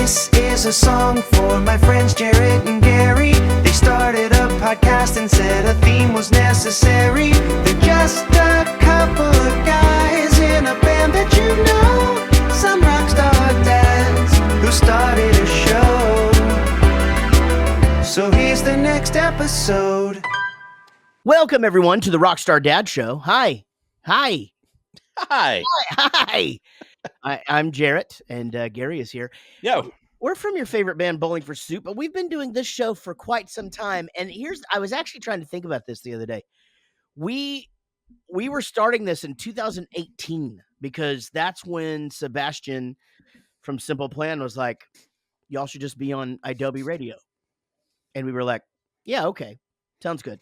This is a song for my friends Jaret and Gary. They started a podcast and said a theme was necessary. They're just a couple of guys in a band that you know. Some rockstar dads who started a show. So here's the next episode. Welcome, everyone, to the Rockstar Dad Show. Hi. Hi. I'm Jaret, and Gary is here. Yo. We're from your favorite band, Bowling for Soup, but we've been doing this show for quite some time. And I was actually trying to think about this the other day. We were starting this in 2018 because that's when Sebastian from Simple Plan was like, y'all should just be on Adobe Radio. And we were like, yeah, okay. Sounds good.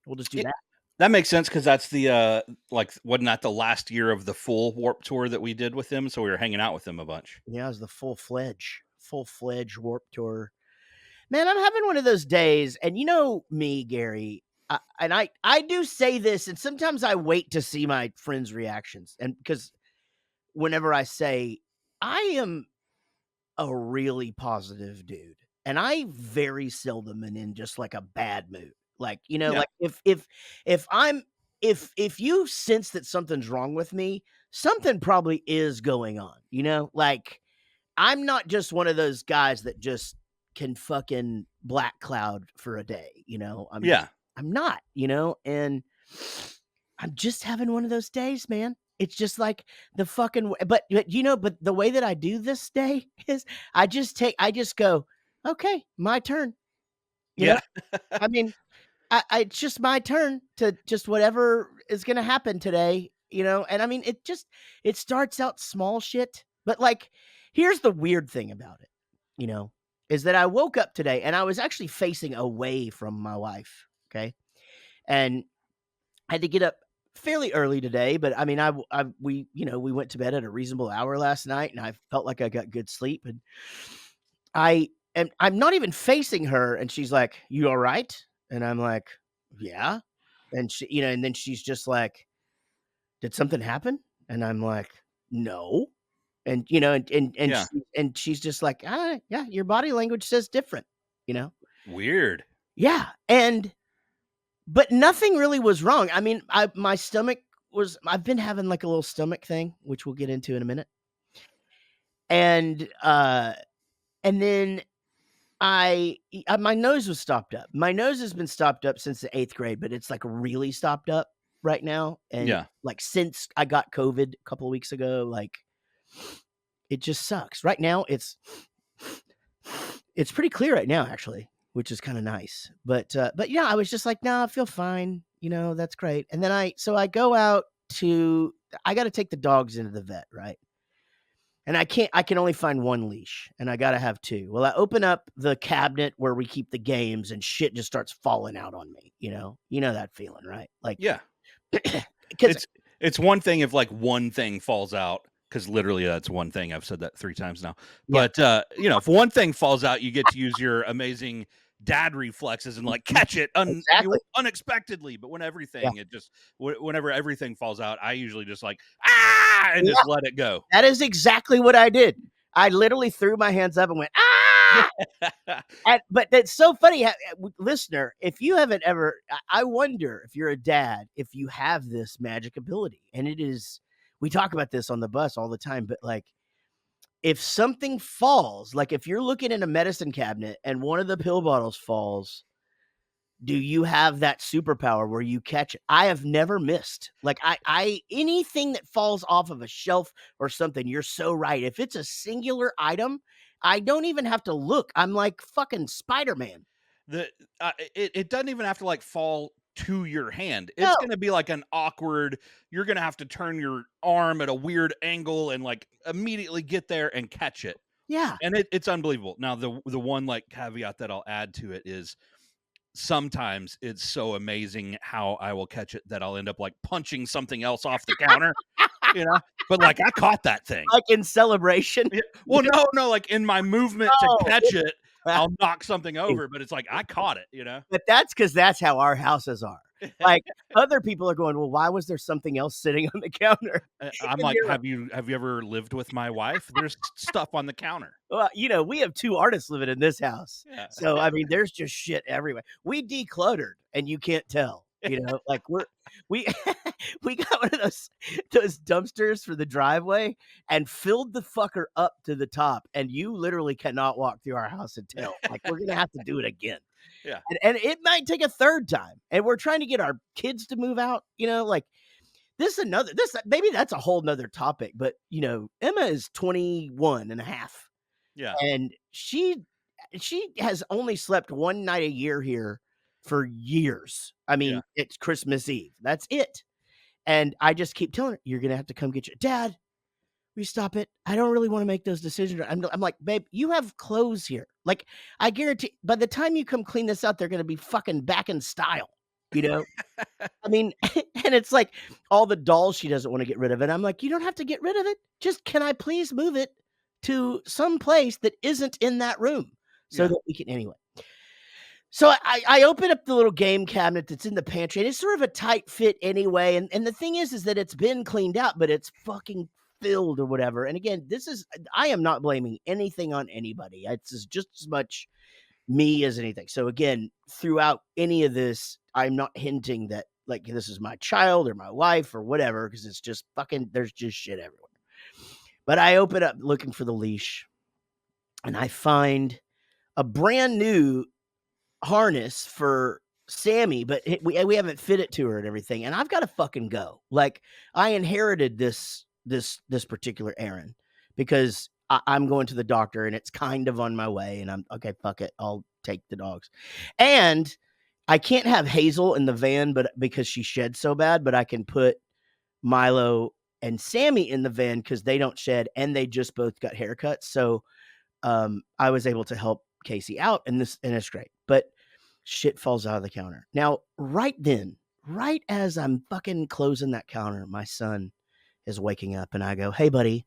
We'll just do that. That makes sense because that's the wasn't that the last year of the full Warped Tour that we did with them? So we were hanging out with them a bunch. Yeah, it was the full-fledged Warped Tour. Man, I'm having one of those days, and you know me, Gary, I do say this, and sometimes I wait to see my friends' reactions, and because whenever I say I am a really positive dude, and I very seldom am in just like a bad mood. Like, you know, like if you sense that something's wrong with me, something probably is going on, you know, like I'm not just one of those guys that just can fucking black cloud for a day, you know, I'm not, you know, and I'm just having one of those days, man. It's just like the fucking, but the way that I do this day is I just go, okay, my turn. You know? I mean, it's just my turn to just whatever is going to happen today, you know? And I mean, it starts out small shit, but like, here's the weird thing about it, you know, is that I woke up today and I was actually facing away from my wife. Okay. And I had to get up fairly early today, but I mean, we went to bed at a reasonable hour last night and I felt like I got good sleep, and I'm not even facing her. And she's like, "You all right?" And I'm like, "Yeah." And she, you know, and then she's just like, "Did something happen?" And I'm like, "No." And, you know, and she's just like, "Ah, yeah, your body language says different," you know? Weird. Yeah. But nothing really was wrong. I mean, my stomach I've been having like a little stomach thing, which we'll get into in a minute. And then my nose was stopped up. My nose has been stopped up since the 8th grade, but it's like really stopped up right now. And like since I got COVID a couple of weeks ago, like it just sucks. Right now it's pretty clear right now, actually, which is kind of nice. But yeah, I was just like, nah, I feel fine. You know, that's great. And then I go out I got to take the dogs into the vet, right? And I can only find one leash, and I got to have two. Well, I open up the cabinet where we keep the games, and shit just starts falling out on me. You know that feeling, right? Like, yeah, it's one thing if like one thing falls out, because literally that's one thing. I've said that 3 times now. But if one thing falls out, you get to use your amazing dad reflexes and like catch it unexpectedly. But whenever everything falls out, I usually just like and just let it go. That is exactly what I did. I literally threw my hands up and went but that's so funny, listener. If you haven't ever, I wonder if you're a dad, if you have this magic ability, and it is. We talk about this on the bus all the time, but like, if something falls, like if you're looking in a medicine cabinet and one of the pill bottles falls, do you have that superpower where you catch it? I have never missed. Like anything that falls off of a shelf or something, you're so right. If it's a singular item, I don't even have to look. I'm like fucking Spider-Man. It doesn't even have to like fall to your hand. It's going to be like an awkward, you're going to have to turn your arm at a weird angle and like immediately get there and catch it. Yeah. And it's unbelievable. Now, the one like caveat that I'll add to it is sometimes it's so amazing how I will catch it that I'll end up like punching something else off the counter, you know, but like I caught that thing. Like in celebration. Yeah. Well, no, like in my movement to catch it, I'll knock something over, but it's like I caught it, you know. But that's because that's how our houses are. Like other people are going, well, why was there something else sitting on the counter? I'm And like, you're have you ever lived with my wife? There's stuff on the counter. well, we have 2 artists living in this house. Yeah. So, I mean, there's just shit everywhere. We decluttered, and you can't tell, like, we we got one of those dumpsters for the driveway and filled the fucker up to the top, and you literally cannot walk through our house and tell. Like, we're gonna have to do it again. Yeah. And it might take a 3rd time, and we're trying to get our kids to move out, like, this maybe that's a whole nother topic, but, Emma is 21 and a half. Yeah. And she has only slept 1 night a year here for years. I mean, Yeah. it's Christmas Eve. That's it. And I just keep telling her, "You're gonna have to come get your dad. Will you stop it? I don't really want to make those decisions." I'm like, "Babe, you have clothes here. Like, I guarantee by the time you come clean this out, they're gonna be fucking back in style." I mean, and it's like all the dolls she doesn't want to get rid of it. I'm like, "You don't have to get rid of it. Just can I please move it to some place that isn't in that room so that we can anyway." So I open up the little game cabinet that's in the pantry, and it's sort of a tight fit anyway. And the thing is that it's been cleaned out, but it's fucking filled or whatever. And again, I am not blaming anything on anybody. It's just as much me as anything. So again, throughout any of this, I'm not hinting that like this is my child or my wife or whatever, because it's just fucking, there's just shit everywhere. But I open up looking for the leash, and I find a brand new harness for Sammy, but we haven't fit it to her and everything. And I've got to fucking go. Like, I inherited this particular errand because I'm going to the doctor, and it's kind of on my way. And I'm okay. Fuck it. I'll take the dogs. And I can't have Hazel in the van, but because she sheds so bad, but I can put Milo and Sammy in the van because they don't shed, and they just both got haircuts. So I was able to help Casey out, and it's great. But shit falls out of the counter. Now, right as I'm fucking closing that counter, my son is waking up, and I go, "Hey, buddy,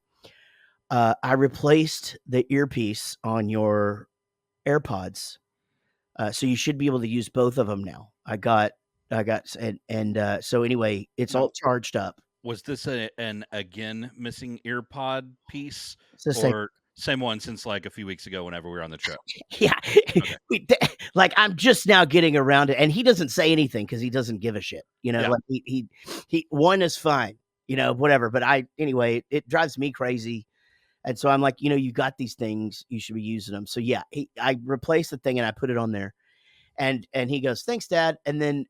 I replaced the earpiece on your AirPods, so you should be able to use both of them now. So anyway, it's all charged up." Was this an again missing earpod piece, It's or same one since like a few weeks ago whenever we were on the trip? Yeah. Okay. Like, I'm just now getting around it, and he doesn't say anything because he doesn't give a shit. Yeah. Like he one is fine, whatever. But anyway, it drives me crazy. And so I'm like, you got these things, you should be using them. So yeah, I replaced the thing and I put it on there, and he goes, "Thanks, Dad." And then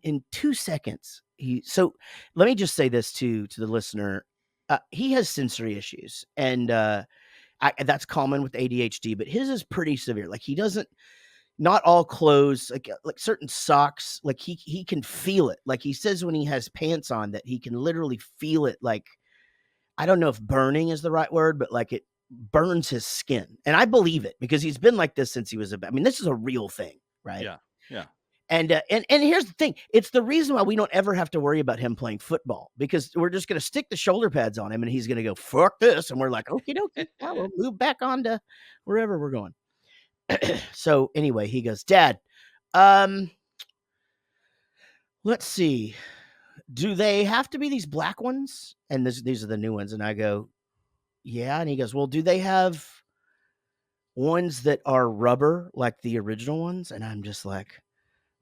in 2 seconds, so let me just say this to the listener. He has sensory issues, and that's common with ADHD, but his is pretty severe. Like, he doesn't, not all clothes, like certain socks, like he can feel it. Like, he says when he has pants on that he can literally feel it. Like, I don't know if burning is the right word, but like it burns his skin. And I believe it because he's been like this since he was this is a real thing, right? Yeah. Yeah. And here's the thing. It's the reason why we don't ever have to worry about him playing football, because we're just going to stick the shoulder pads on him and he's going to go, "Fuck this." And we're like, "Okie dokie, we'll move back on to wherever we're going." So anyway, he goes, "Dad, let's see. Do they have to be these black ones?" And these are the new ones. And I go, "Yeah." And he goes, "Well, do they have ones that are rubber like the original ones?" And I'm just like,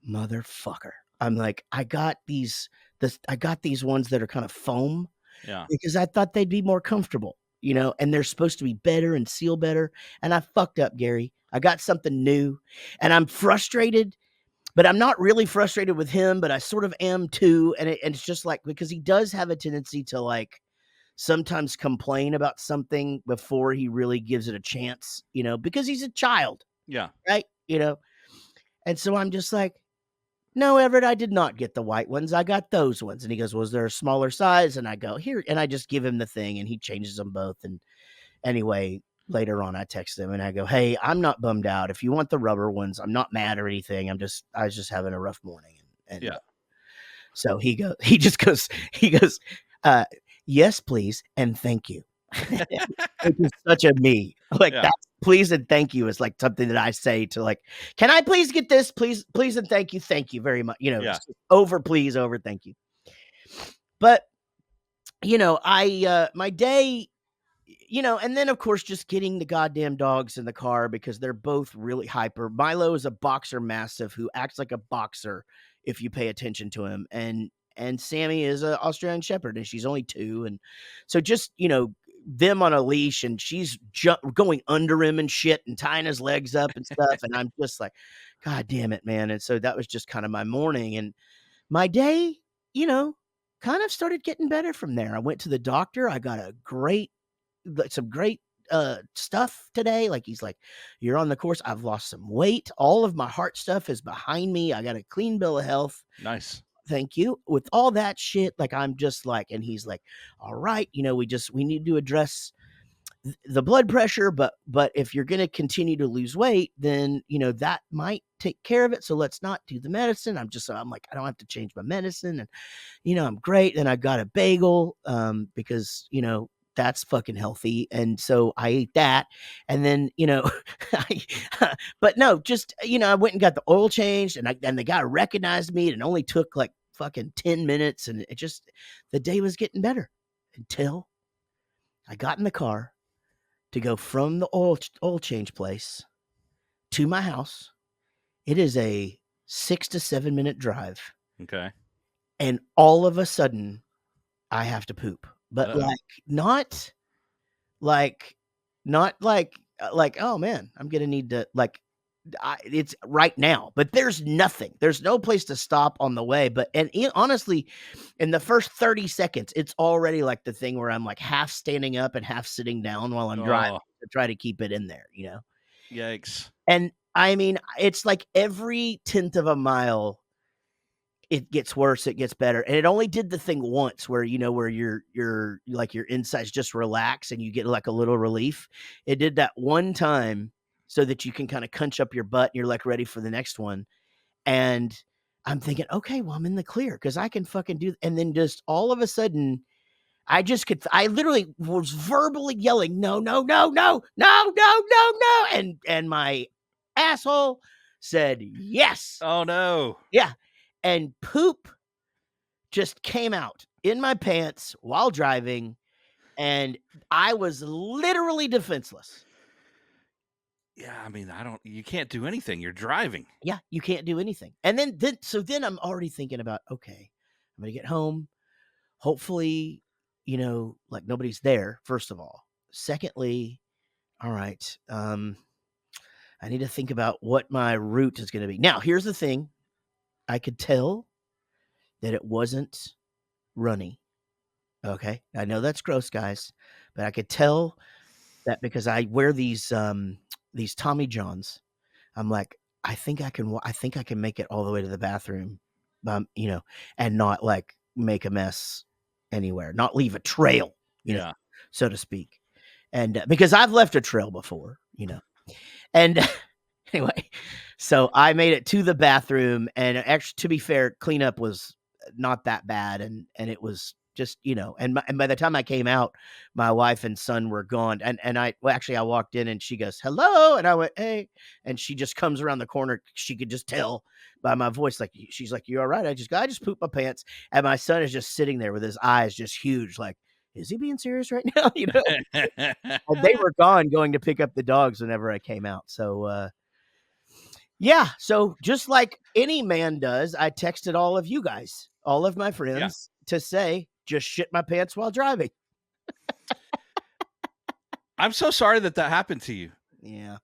motherfucker. I'm like, I got these ones that are kind of foam. Yeah. Because I thought they'd be more comfortable, and they're supposed to be better and seal better. And I fucked up, Gary. I got something new, and I'm frustrated, but I'm not really frustrated with him, but I sort of am too. And it's just like, because he does have a tendency to like sometimes complain about something before he really gives it a chance, because he's a child. Yeah. Right. And so I'm just like, "No, Everett, I did not get the white ones. I got those ones." And he goes, "Was there a smaller size?" And I go, "Here." And I just give him the thing, and he changes them both. And anyway, later on, I text him and I go, "Hey, I'm not bummed out. If you want the rubber ones, I'm not mad or anything. I was just having a rough morning." And yeah. So he goes, "Yes, please. And thank you." It's such a me. Like, please and thank you is like something that I say to like, can I please get this? Please and thank you very much. Just over please, over thank you. But I my day, and then of course just getting the goddamn dogs in the car because they're both really hyper. Milo is a boxer mastiff who acts like a boxer if you pay attention to him, and Sammy is an Australian Shepherd and she's only 2, and so just them on a leash and she's going under him and shit and tying his legs up and stuff, and I'm just like, God damn it, man. And so that was just kind of my morning, and my day, kind of started getting better from there. I went to the doctor. I got some great stuff today. Like he's like, you're on the course. I've lost some weight. All of my heart stuff is behind me. I got a clean bill of health. Nice. Thank you. With all that shit, like I'm just like, and he's like, all right, we need to address the blood pressure, but if you're going to continue to lose weight, then that might take care of it. So let's not do the medicine. I'm like, I don't have to change my medicine, and I'm great. Then I got a bagel because that's fucking healthy. And so I ate that. And then, but no, just, I went and got the oil changed and the guy recognized me, and it only took like fucking 10 minutes. And the day was getting better until I got in the car to go from the oil change place to my house. It is a 6 to 7 minute drive. Okay. And all of a sudden I have to poop. But not like, oh man, I'm going to need to it's right now, but there's no place to stop on the way. But, honestly, in the first 30 seconds, it's already like the thing where I'm like half standing up and half sitting down while I'm driving to try to keep it in there, Yikes. And I mean, it's like every 10th of a mile, it gets worse, it gets better. And it only did the thing once where, where your like your insides just relax and you get like a little relief. It did that one time so that you can kind of cunch up your butt and you're like ready for the next one. And I'm thinking, okay, well, I'm in the clear because I can fucking do. And then just all of a sudden, I literally was verbally yelling, no, no, no, no, no, no, no, no. And my asshole said, yes. Oh no. Yeah. And poop just came out in my pants while driving. And I was literally defenseless. Yeah, I mean, you can't do anything. You're driving. Yeah, you can't do anything. And then I'm already thinking about, okay, I'm going to get home. Hopefully, like nobody's there, first of all. Secondly, all right, I need to think about what my route is going to be. Now, here's the thing. I could tell that it wasn't runny. Okay. I know that's gross, guys, but I could tell that because I wear these Tommy Johns. I'm like, I think I can make it all the way to the bathroom, and not like make a mess anywhere, not leave a trail, so to speak. And because I've left a trail before, and anyway, so I made it to the bathroom, and actually, to be fair, cleanup was not that bad, and it was just, and by the time I came out, my wife and son were gone, and I walked in, and she goes, hello, and I went, hey, and she just comes around the corner. She could just tell by my voice, like, she's like, you all right? I just pooped my pants, and my son is just sitting there with his eyes just huge, like, is he being serious right now? And they were gone, going to pick up the dogs whenever I came out, so yeah, so just like any man does, I texted all of you guys, all of my friends, to say, just shit my pants while driving. I'm so sorry that happened to you. Yeah.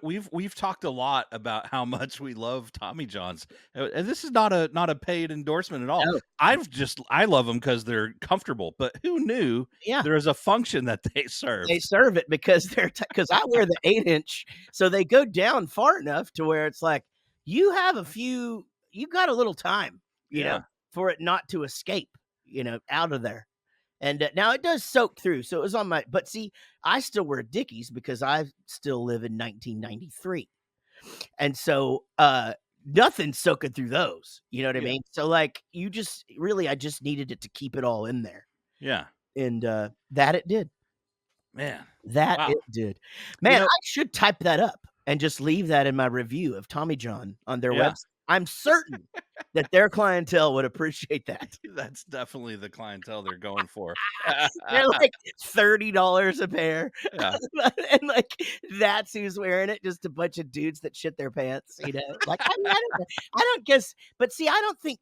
We've talked a lot about how much we love Tommy Johns, and this is not a paid endorsement at all. No. I love them because they're comfortable, but who knew there is a function that they serve? They serve it because because I wear the 8-inch, so they go down far enough to where it's like you got a little time, for it not to escape, out of there. And now it does soak through. So it was on but see, I still wear Dickies because I still live in 1993. And so, nothing's soaking through those, you know what I mean? So like, I just needed it to keep it all in there. Yeah. And, that it did. Man. That Wow. it did. Man, I should type that up and just leave that in my review of Tommy John on their website. I'm certain that their clientele would appreciate that. That's definitely the clientele they're going for. They're like $30 a pair. Yeah. And like that's who's wearing it, just a bunch of dudes that shit their pants, Like I mean, I don't guess, but see, I don't think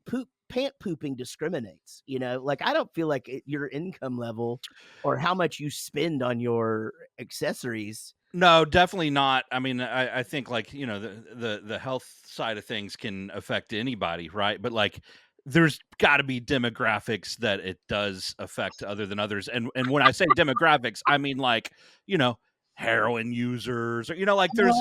pant pooping discriminates, Like I don't feel like your income level or how much you spend on your accessories. No, definitely not. I mean, I think like, the health side of things can affect anybody, right? But like there's got to be demographics that it does affect other than others. And when I say demographics, I mean like, heroin users or like there's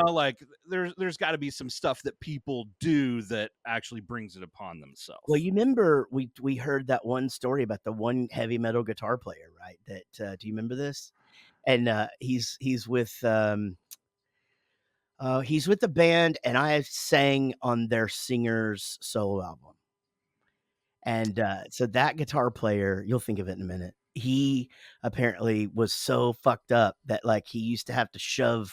like there's got to be some stuff that people do that actually brings it upon themselves. Well, you remember we heard that one story about the one heavy metal guitar player, right? That do you remember this? And he's with the band, and I sang on their singer's solo album. And so that guitar player, you'll think of it in a minute. He apparently was so fucked up that like he used to have to shove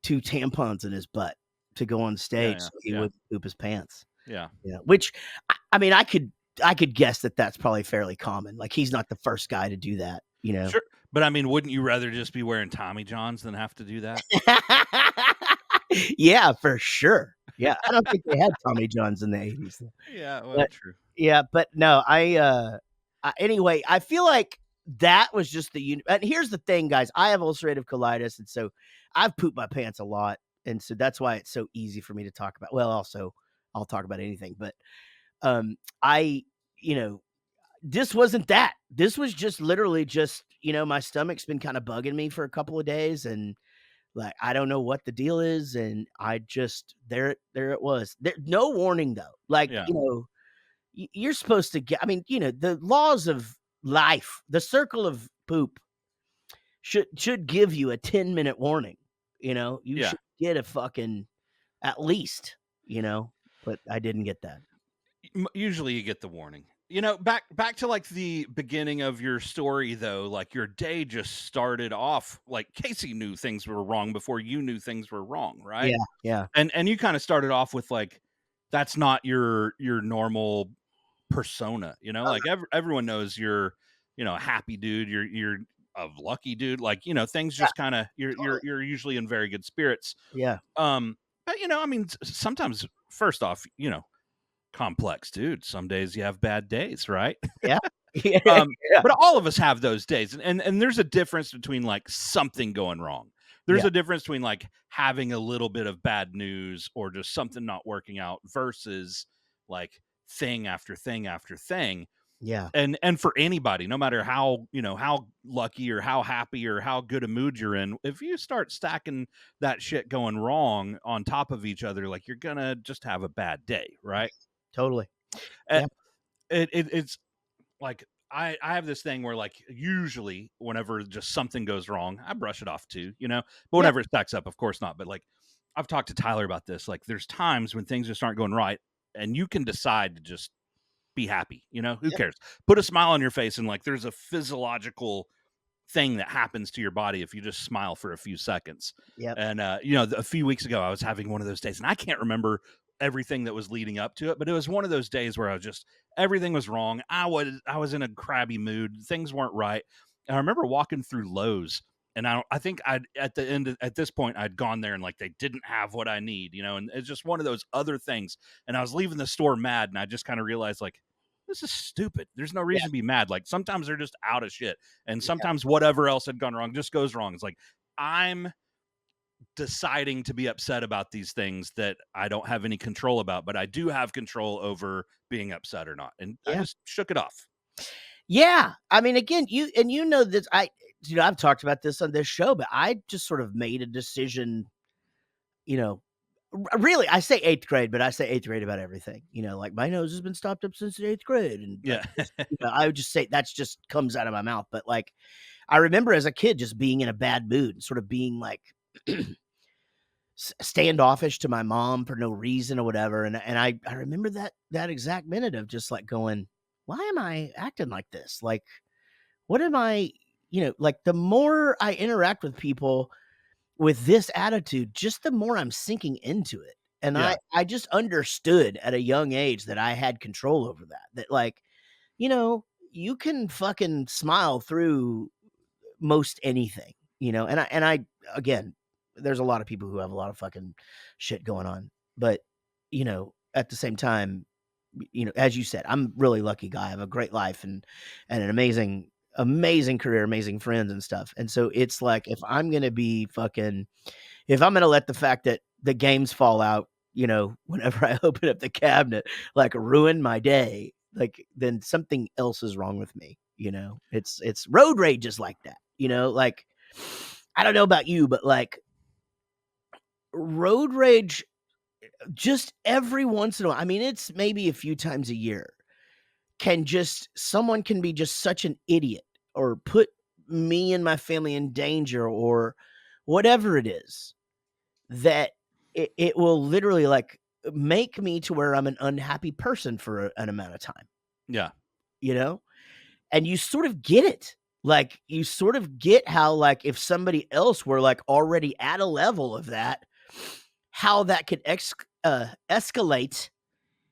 2 tampons in his butt to go on stage so he would poop his pants. Yeah. Which I mean, I could guess that that's probably fairly common. Like he's not the first guy to do that, Sure. But I mean, wouldn't you rather just be wearing Tommy Johns than have to do that? Yeah, for sure. Yeah, I don't think they had Tommy Johns in the 80s. Yeah, well, true. Yeah, but no, anyway, I feel like that was just and here's the thing, guys. I have ulcerative colitis, and so I've pooped my pants a lot, and so that's why it's so easy for me to talk about. Well, also, I'll talk about anything, but this wasn't that. This was just literally just, my stomach's been kind of bugging me for a couple of days, and like I don't know what the deal is, and I just there it was. No warning though. Like, you're supposed to get, I mean, the laws of life, the circle of poop should give you a 10-minute warning. You should get a fucking at least, but I didn't get that. Usually you get the warning. Back to like the beginning of your story though, like your day just started off like Casey knew things were wrong before you knew things were wrong, right? Yeah. And you kind of started off with like that's not your normal persona, like everyone knows you're a happy dude, you're a lucky dude, like things just kind of you're usually in very good spirits. But I mean sometimes first off, complex dude, some days you have bad days, right? Yeah. But all of us have those days, and there's a difference between like something going wrong. There's a difference between like having a little bit of bad news or just something not working out versus like thing after thing after thing. Yeah. And for anybody, no matter how how lucky or how happy or how good a mood you're in, if you start stacking that shit going wrong on top of each other, like you're gonna just have a bad day, right? Totally. It's like I have this thing where like usually whenever just something goes wrong, I brush it off too, but whenever it stacks up, of course not. But like I've talked to Tyler about this. Like there's times when things just aren't going right, and you can decide to just be happy. Who cares? Put a smile on your face, and like there's a physiological thing that happens to your body if you just smile for a few seconds. And a few weeks ago I was having one of those days, and I can't remember everything that was leading up to it, but it was one of those days where I was just everything was wrong. I was in a crabby mood, things weren't right. And I remember walking through Lowe's, and I think at this point I'd gone there and like they didn't have what I need, and it's just one of those other things. And I was leaving the store mad, and I just kind of realized like this is stupid. There's no reason to be mad. Like sometimes they're just out of shit, and sometimes whatever else had gone wrong just goes wrong. It's like I'm deciding to be upset about these things that I don't have any control about, but I do have control over being upset or not. And I just shook it off. Yeah. I mean, again, this, I've talked about this on this show, but I just sort of made a decision, really, I say 8th grade, but I say 8th grade about everything, like my nose has been stopped up since the 8th grade. And I would just say that's just comes out of my mouth. But like, I remember as a kid just being in a bad mood and sort of being like standoffish to my mom for no reason or whatever. And I remember that exact minute of just like going, why am I acting like this? Like, what am I, like the more I interact with people with this attitude, just the more I'm sinking into it. And I just understood at a young age that I had control over that like, you can fucking smile through most anything, and I again, there's a lot of people who have a lot of fucking shit going on, but at the same time, as you said, I'm really lucky guy. I have a great life and an amazing career, amazing friends and stuff. And so it's like, if I'm going to let the fact that the games fall out, whenever I open up the cabinet, like ruin my day, like then something else is wrong with me. It's road rage is like that, like, I don't know about you, but like road rage just every once in a while. I mean, it's maybe a few times a year. Someone can be just such an idiot or put me and my family in danger or whatever it is, that it will literally like make me to where I'm an unhappy person for an amount of time. Yeah. And you sort of get it. Like, you sort of get how, like, if somebody else were like already at a level of that, how that could escalate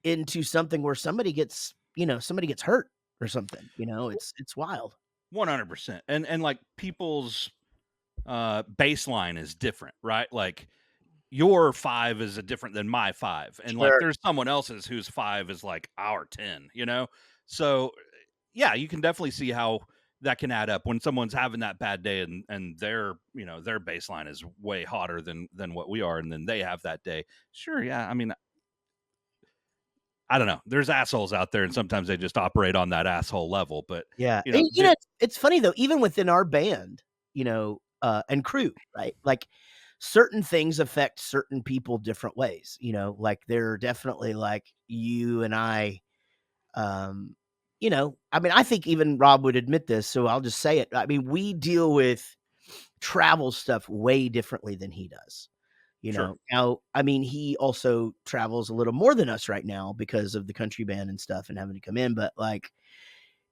into something where somebody gets hurt or something. It's wild. 100%. And like people's baseline is different, right? Like your 5 is different than my 5, and like there's someone else's whose 5 is like our 10. So yeah, you can definitely see how that can add up when someone's having that bad day and their their baseline is way hotter than what we are, and then they have that day. Sure, yeah. I mean, I don't know. There's assholes out there, and sometimes they just operate on that asshole level. But yeah, it's funny though. Even within our band, and crew, right? Like, certain things affect certain people different ways. Like they're definitely like you and I. I mean, I think even Rob would admit this, so I'll just say it. I mean, we deal with travel stuff way differently than he does. Sure. Now, I mean, he also travels a little more than us right now because of the country band and stuff and having to come in. But like,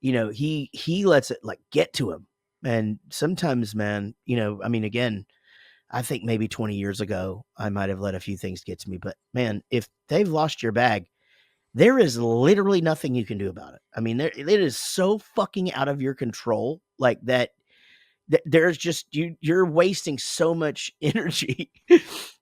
he lets it like get to him. And sometimes, man, I mean, again, I think maybe 20 years ago, I might have let a few things get to me. But man, if they've lost your bag, there is literally nothing you can do about it. I mean, it is so fucking out of your control, like that there's just you're wasting so much energy,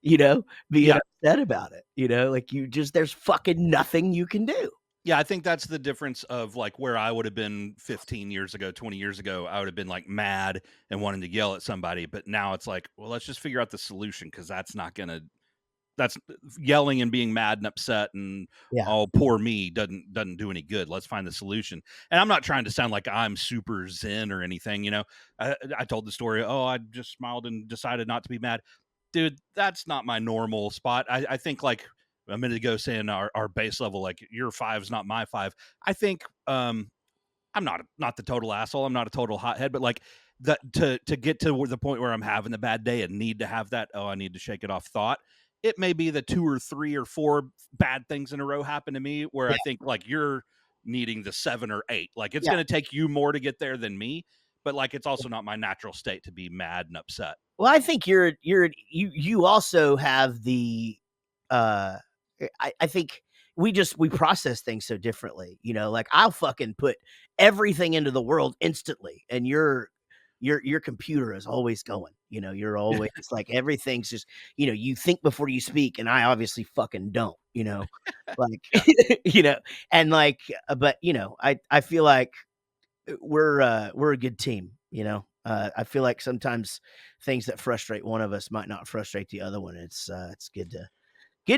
being upset about it. Like there's fucking nothing you can do. Yeah, I think that's the difference of like where I would have been 15 years ago, 20 years ago. I would have been like mad and wanting to yell at somebody, but now it's like, well, let's just figure out the solution, because that's yelling and being mad and upset and oh, poor me doesn't do any good. Let's find the solution. And I'm not trying to sound like I'm super zen or anything. I told the story. Oh, I just smiled and decided not to be mad. Dude, that's not my normal spot. I think like a minute ago saying our base level, like your 5 is not my 5. I think I'm not the total asshole. I'm not a total hothead, but like that to get to the point where I'm having a bad day and need to have that, I need to shake it off thought. It may be the 2 or 3 or 4 bad things in a row happen to me where I think like you're needing the 7 or 8. Like it's going to take you more to get there than me, but like it's also not my natural state to be mad and upset. Well, I think you also have the I think we process things so differently, like I'll fucking put everything into the world instantly, and your computer is always going, you're always it's like everything's just, you think before you speak, and I obviously fucking don't, like, and like, but I feel like we're a good team, I feel like sometimes things that frustrate one of us might not frustrate the other one. It's good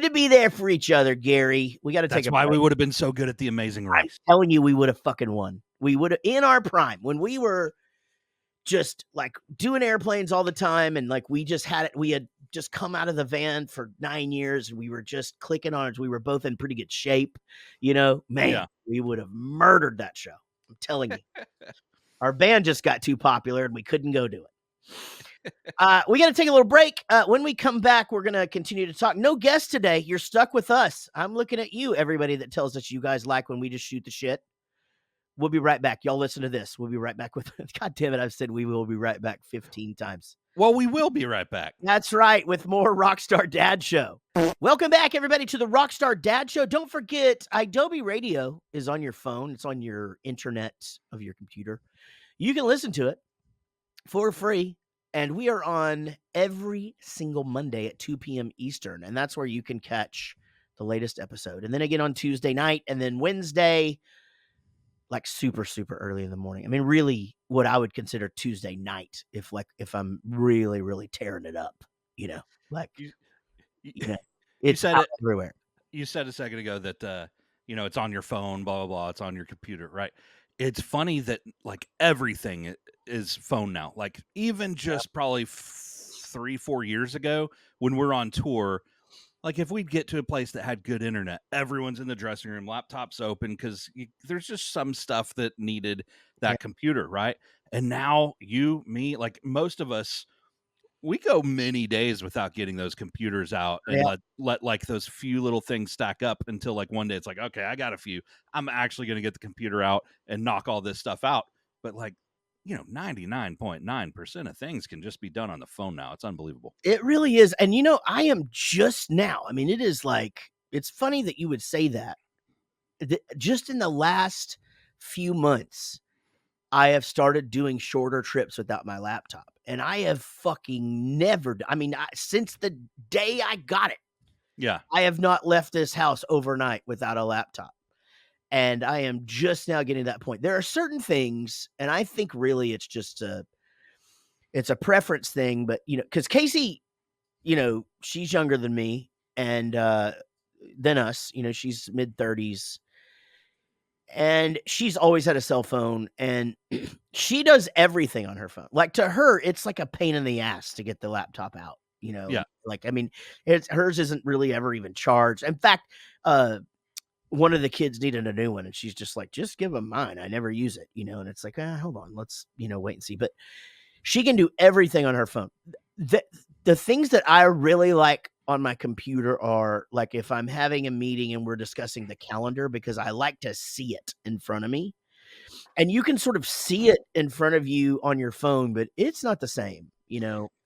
to be there for each other, Gary. We got to take a break. That's why we would have been so good at the Amazing Race. I'm telling you, we would have fucking won. We would have, in our prime, when we were just like doing airplanes all the time, and like we had just come out of the van for 9 years, and we were just clicking on it. We were both in pretty good shape, man. We would have murdered that show. I'm telling you. Our band just got too popular and we couldn't go do it. We got to take a little break. When we come back, we're going to continue to talk. No guest today. You're stuck with us. I'm looking at you, everybody that tells us you guys like when we just shoot the shit. We'll be right back. Y'all listen to this. We'll be right back with, God damn it, I've said we will be right back 15 times. Well, we will be right back. That's right, with more Rockstar Dad Show. Welcome back, everybody, to the Rockstar Dad Show. Don't forget, Adobe Radio is on your phone. It's on your internet of your computer. You can listen to it for free, and we are on every single Monday at 2 p.m. Eastern, and that's where you can catch the latest episode. And then again on Tuesday night, and then Wednesday, like super, super early in the morning. I mean, really what I would consider Tuesday night if I'm really, really tearing it up, like, it's said it everywhere. You said a second ago that, it's on your phone, blah, blah, blah. It's on your computer, right? It's funny that like everything is phone now. Like even just probably 3-4 years ago when we're on tour, like if we'd get to a place that had good internet, everyone's in the dressing room, laptops open, because there's just some stuff that needed that computer, right? And now you, me, like most of us, we go many days without getting those computers out and let like those few little things stack up until like one day it's like, okay, I got a few. I'm actually going to get the computer out and knock all this stuff out. But like, 99.9% of things can just be done on the phone now. It's unbelievable. It really is. And I am just now, I mean, it is like, it's funny that you would say that. Just in the last few months, I have started doing shorter trips without my laptop. And I have fucking never, since the day I got it. Yeah. I have not left this house overnight without a laptop. And I am just now getting to that point. There are certain things, and I think really it's just it's a preference thing, but because Casey, she's younger than me and than us, she's mid-30s. And she's always had a cell phone, and she does everything on her phone. Like to her, it's like a pain in the ass to get the laptop out, Yeah. Like, I mean, hers isn't really ever even charged. In fact, one of the kids needed a new one, and she's just like, just give them mine. I never use it, and it's like, hold on, let's, wait and see. But she can do everything on her phone. The things that I really like on my computer are like if I'm having a meeting and we're discussing the calendar, because I like to see it in front of me, and you can sort of see it in front of you on your phone, but it's not the same,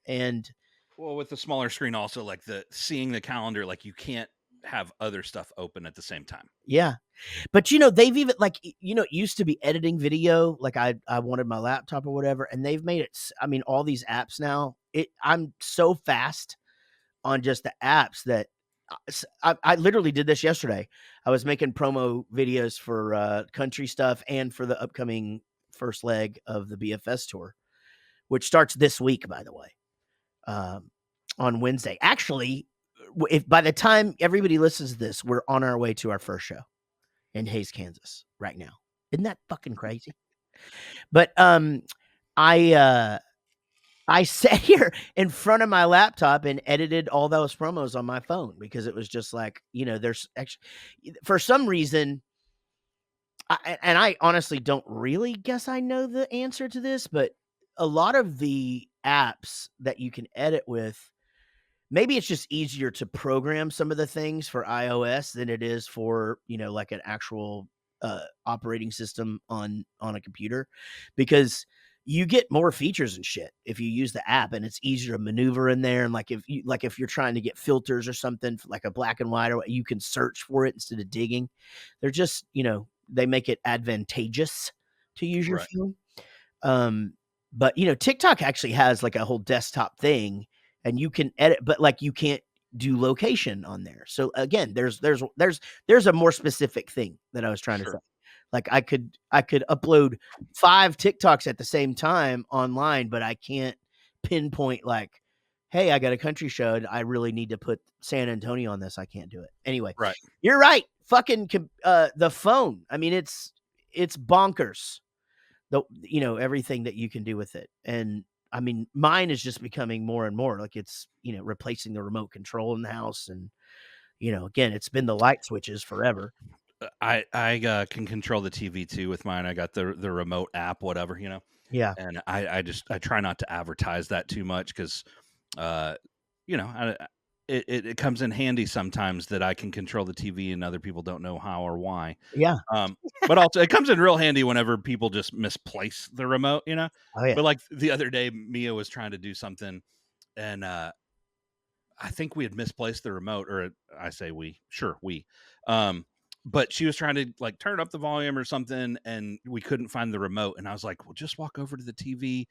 and well, with the smaller screen also, like seeing the calendar, like you can't have other stuff open at the same time. Yeah. But they've even like, it used to be editing video. Like I wanted my laptop or whatever, and they've made it. I mean, all these apps now, I'm so fast on just the apps that I literally did this yesterday. I was making promo videos for country stuff and for the upcoming first leg of the BFS tour, which starts this week, by the way, on Wednesday. Actually, if by the time everybody listens to this, we're on our way to our first show in Hays, Kansas right now. Isn't that fucking crazy? But I sat here in front of my laptop and edited all those promos on my phone because it was just like, there's actually, for some reason, I honestly don't really guess I know the answer to this, but a lot of the apps that you can edit with, maybe it's just easier to program some of the things for iOS than it is for, like an actual operating system on a computer, because you get more features and shit if you use the app, and it's easier to maneuver in there. And like if you're trying to get filters or something like a black and white, or you can search for it instead of digging. They're just, they make it advantageous to use your phone. But TikTok actually has like a whole desktop thing, and you can edit, but like you can't do location on there. So again, there's a more specific thing that I was trying to say. Like I could upload 5 TikToks at the same time online, but I can't pinpoint like, hey, I got a country show and I really need to put San Antonio on this. I can't do it. Anyway, right. You're right. Fucking the phone. I mean, it's bonkers. Everything that you can do with it. And I mean, mine is just becoming more and more like it's, replacing the remote control in the house. And, again, it's been the light switches forever. I can control the TV too with mine. I got the remote app, whatever, Yeah. And I try not to advertise that too much because, it comes in handy sometimes that I can control the TV and other people don't know how or why. Yeah. But also it comes in real handy whenever people just misplace the remote, you know. Oh yeah. But like the other day, Mia was trying to do something, and I think we had misplaced the remote, or I say we, sure we. But she was trying to like turn up the volume or something, and we couldn't find the remote. And I was like, well, just walk over to the TV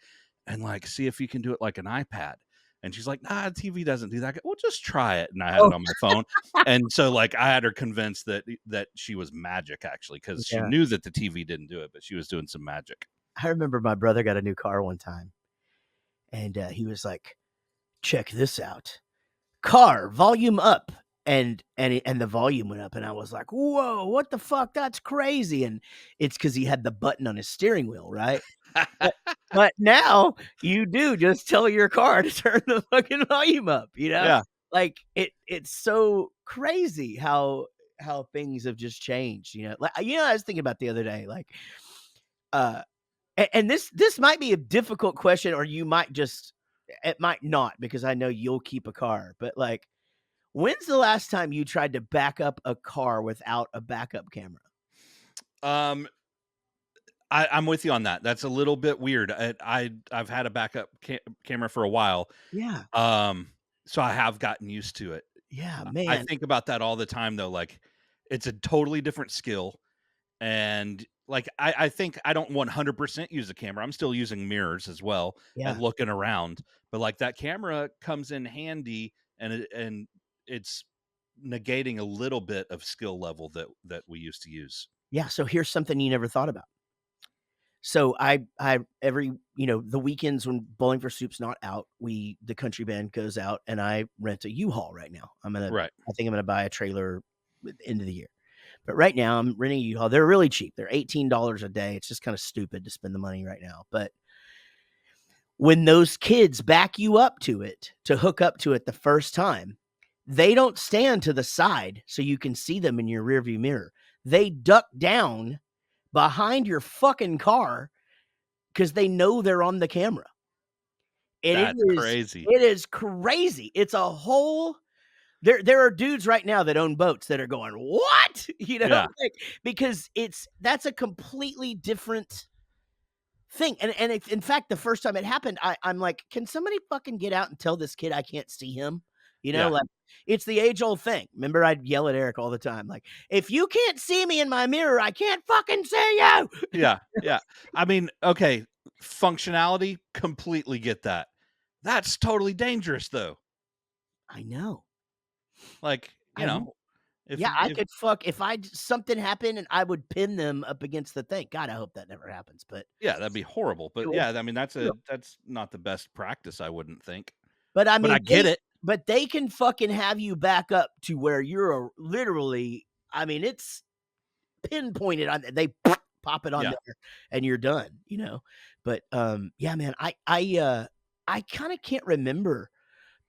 and like see if you can do it like an iPad. And she's like, nah, TV doesn't do that. I go, well, just try it. And I had Oh it on my phone. And so like I had her convinced that she was magic actually, because she yeah. knew that the TV didn't do it, but she was doing some magic. I remember my brother got a new car one time, and he was like, "Check this out, car volume up." And the volume went up, and I was like, "Whoa, what the fuck? That's crazy!" And it's because he had the button on his steering wheel, right? But now you do just tell your car to turn the fucking volume up, you know? Yeah. Like it's so crazy how things have just changed, you know? Like I was thinking about the other day, like and this might be a difficult question, or you might just it might not, because I know you'll keep a car, but like when's the last time you tried to back up a car without a backup camera? I'm with you on that. That's a little bit weird. I've had a backup camera for a while. Yeah. So I have gotten used to it. Yeah, I man. think about that all the time though. Like it's a totally different skill. And like I think I don't 100% use a camera. I'm still using mirrors as well Yeah. and looking around. But like that camera comes in handy, and it's negating a little bit of skill level that we used to use. Yeah, so here's something you never thought about. So I every, the weekends when Bowling for Soup's not out, the country band goes out, and I rent a U-Haul right now. Right. I think I'm gonna buy a trailer at the end of the year. But right now I'm renting a U-Haul. They're really cheap. They're $18 a day. It's just kind of stupid to spend the money right now. But when those kids back you up to it, to hook up to it the first time, they don't stand to the side so you can see them in your rearview mirror. They duck down behind your fucking car because they know they're on the camera. And That's crazy. it is crazy. It's a whole there are dudes right now that own boats that are going, "What?" Yeah. Like, because that's a completely different thing. And in fact, the first time it happened, I'm like, "Can somebody fucking get out and tell this kid I can't see him?" Yeah. Like it's the age old thing. Remember, I'd yell at Eric all the time, like, "If you can't see me in my mirror, I can't fucking see you." Yeah. Yeah. I mean, okay, functionality, completely get that. That's totally dangerous though. I know. Like, I know. if Yeah, I if could if something happened and I would pin them up against the thing. God, I hope that never happens. But yeah, that'd be horrible. But Cool. yeah, I mean Yeah. that's not the best practice, I wouldn't think. But I But I mean, get it. but they can fucking have you back up to where you're literally. I mean, it's pinpointed on. They pop it on Yeah. there, and you're done. But yeah, man, I kind of can't remember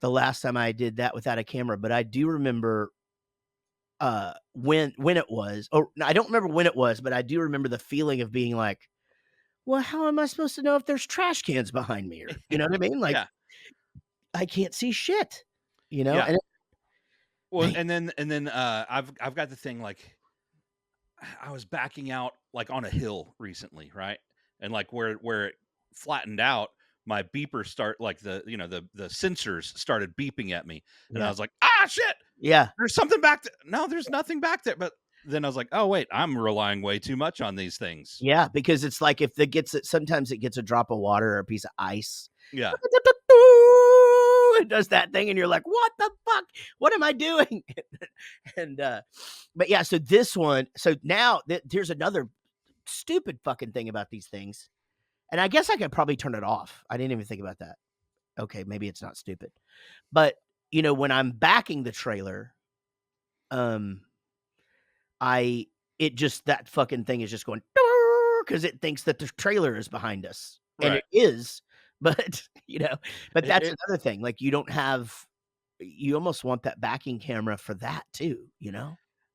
the last time I did that without a camera, but I do remember when it was. Or I don't remember when it was, but I do remember the feeling of being like, well, how am I supposed to know if there's trash cans behind me? Or you know what I mean? Like Yeah. I can't see shit, Yeah. and Well, man, and then I've got the thing, like I was backing out like on a hill recently, right? And like where it flattened out, my beepers start like the sensors started beeping at me, and I yeah. was like, ah, shit, Yeah. there's something back there. No, there's nothing back there. But then I was like, oh wait, I'm relying way too much on these things. Yeah, because it's like if sometimes it gets a drop of water or a piece of ice. Yeah. It does that thing, and you're like, "What the fuck? What am I doing?" And but yeah, so this one, so now here's another stupid fucking thing about these things, and I guess I could probably turn it off. I didn't even think about that. Okay, maybe it's not stupid, but when I'm backing the trailer, that fucking thing is just going because it thinks that the trailer is behind us, and Right. it is, but but that's It, another thing. Like you almost want that backing camera for that too,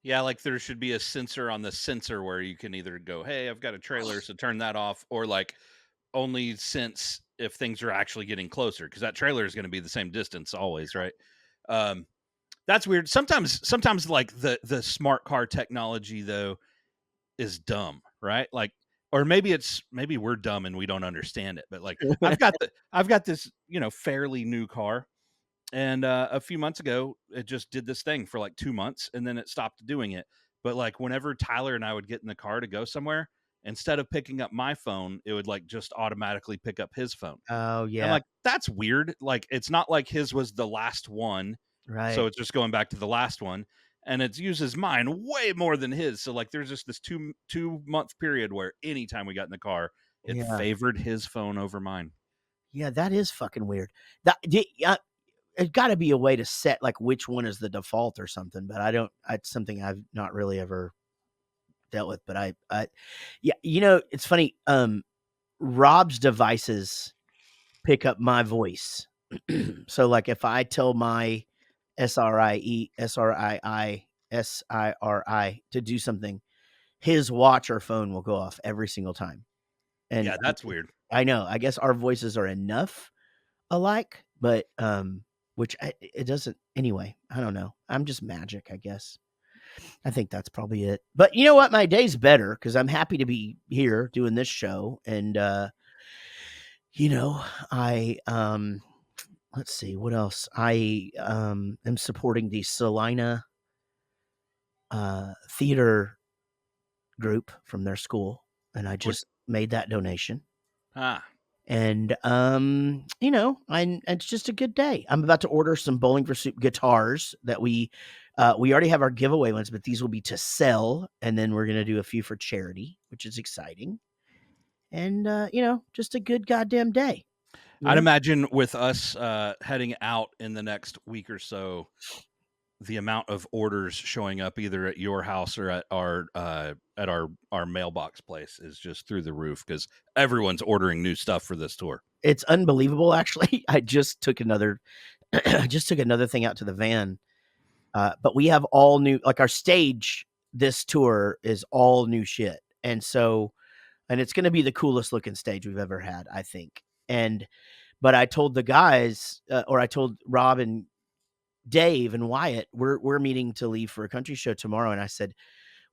yeah, like there should be a sensor on the sensor where you can either go, hey, I've got a trailer, so turn that off, or like only sense if things are actually getting closer, because that trailer is going to be the same distance always, right? That's weird. Sometimes like the smart car technology though is dumb, right? Like, or maybe we're dumb and we don't understand it. But like, I've got this, fairly new car, and a few months ago it just did this thing for like 2 months, and then it stopped doing it. But like, whenever Tyler and I would get in the car to go somewhere, instead of picking up my phone, it would like just automatically pick up his phone. Oh I'm yeah, like, that's weird. Like, it's not like his was the last one, so right. it's just going back to the last one, and it uses mine way more than his. So like, there's just this 2 month period where anytime we got in the car, it Yeah, favored his phone over mine. yeah, that is fucking weird. It's got to be a way to set like which one is the default or something. But I don't. It's something I've not really ever dealt with. But yeah, it's funny. Rob's devices pick up my voice. So like if I tell my SRII to do something, his watch or phone will go off every single time. And Yeah, that's weird. I know, I guess our voices are enough alike, but which it doesn't anyway. I don't know. I'm just magic, I guess. I think that's probably it. But you know what? My day's better because I'm happy to be here doing this show. And I let's see what else. I am supporting the Salina theater group from their school, and I just made that donation. Ah, And it's just a good day. I'm about to order some Bowling for Soup guitars that we already have our giveaway ones, but these will be to sell, and then we're gonna do a few for charity, which is exciting. And just a good goddamn day. I'd imagine with us heading out in the next week or so, the amount of orders showing up either at your house or at our mailbox place is just through the roof because everyone's ordering new stuff for this tour. It's unbelievable, actually. I just took another thing out to the van. But we have all new, like our stage this tour is all new shit. And it's going to be the coolest looking stage we've ever had, I think. But I told the guys, or I told Rob and Dave and Wyatt, we're meeting to leave for a country show tomorrow. And I said,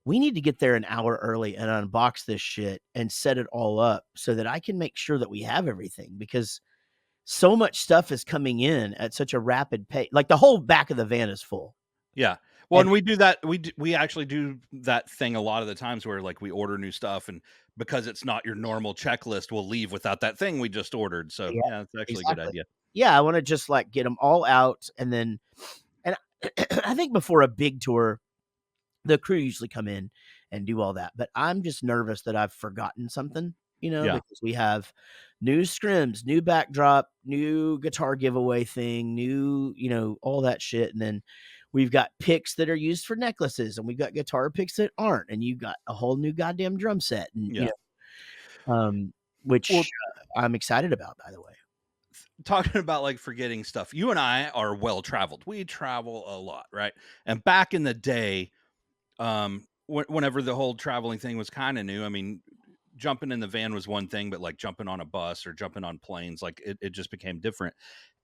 we need to get there an hour early and unbox this shit and set it all up so that I can make sure that we have everything, because so much stuff is coming in at such a rapid pace. Like the whole back of the van is full. Yeah. Well, and we do that. We actually do that thing a lot of the times where like we order new stuff, and because it's not your normal checklist, we'll leave without that thing we just ordered. So yeah, it's actually a good idea. Yeah, I want to just like get them all out, and I think before a big tour, the crew usually come in and do all that. But I'm just nervous that I've forgotten something, because we have new scrims, new backdrop, new guitar giveaway thing, new, all that shit, and then we've got picks that are used for necklaces, and we've got guitar picks that aren't, and you got a whole new goddamn drum set, and which I'm excited about, by the way. Talking about like forgetting stuff, you and I are well traveled. We travel a lot, right? And back in the day, whenever the whole traveling thing was kind of new, I mean, jumping in the van was one thing, but like jumping on a bus or jumping on planes, like it just became different.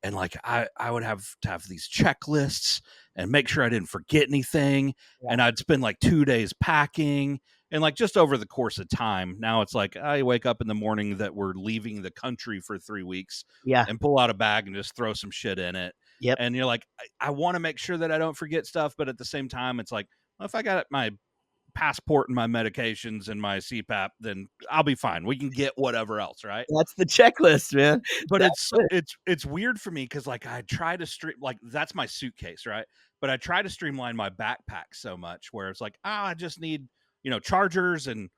And like I would have to have these checklists and make sure I didn't forget anything. Yeah. And I'd spend like 2 days packing, and like just over the course of time, now it's like I wake up in the morning that we're leaving the country for 3 weeks, and pull out a bag and just throw some shit in it. Yep. And you're like, I want to make sure that I don't forget stuff, but at the same time, it's like, well, if I got my passport and my medications and my CPAP, then I'll be fine. We can get whatever else, right? That's the checklist, man. But it's weird for me because like I try to like that's my suitcase, right? But I try to streamline my backpack so much where it's like, I just need, chargers and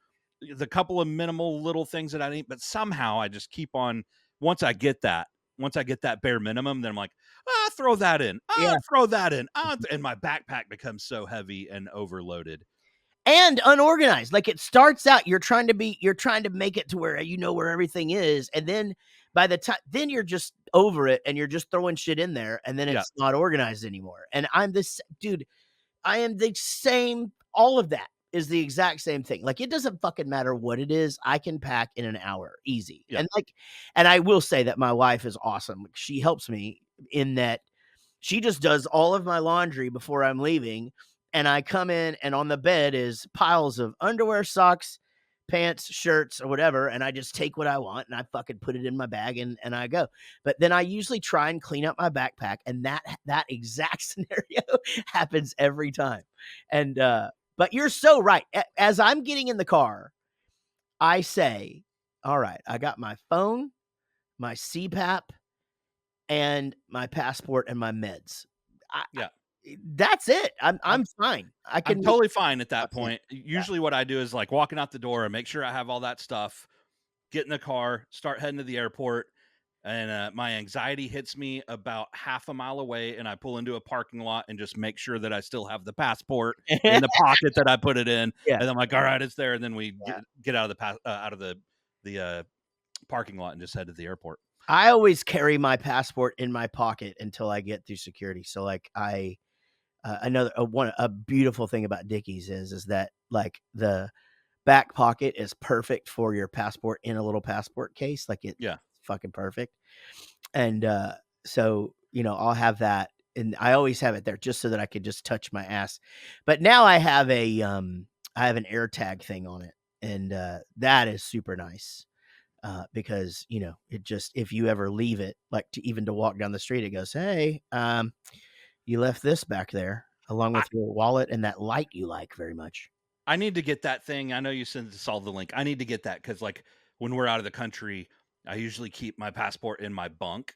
the couple of minimal little things that I need. But somehow I just keep on, once I get that bare minimum, then I'm like, throw that in. Throw that in. And my backpack becomes so heavy and overloaded. And unorganized. Like it starts out, you're trying to make it to where you know where everything is, and then by the time then you're just over it and you're just throwing shit in there, and then it's not organized anymore. And I'm this dude, I am the same. All of that is the exact same thing. Like it doesn't fucking matter what it is. I can pack in an hour easy. And I will say that my wife is awesome. She helps me in that. She just does all of my laundry before I'm leaving. And I come in, and on the bed is piles of underwear, socks, pants, shirts, or whatever. And I just take what I want and I fucking put it in my bag and I go. But then I usually try and clean up my backpack. And that exact scenario happens every time. And, but you're so right. As I'm getting in the car, I say, all right, I got my phone, my CPAP, and my passport and my meds. Yeah. That's it. I'm fine. I'm totally fine at that point. Usually what I do is like walking out the door and make sure I have all that stuff, get in the car, start heading to the airport. And my anxiety hits me about half a mile away, and I pull into a parking lot and just make sure that I still have the passport in the pocket that I put it in. Yeah. And I'm like, all right, it's there. And then we get out of the parking lot and just head to the airport. I always carry my passport in my pocket until I get through security. So like a beautiful thing about Dickies is that like the back pocket is perfect for your passport in a little passport case. Like it's fucking perfect. And so, I'll have that, and I always have it there just so that I could just touch my ass. But now I have an AirTag thing on it, and that is super nice. Because it just, if you ever leave it, like to walk down the street, it goes, hey, you left this back there along with your wallet and that light you like very much. I need to get that thing. I know you sent us all the link. I need to get that because like when we're out of the country, I usually keep my passport in my bunk.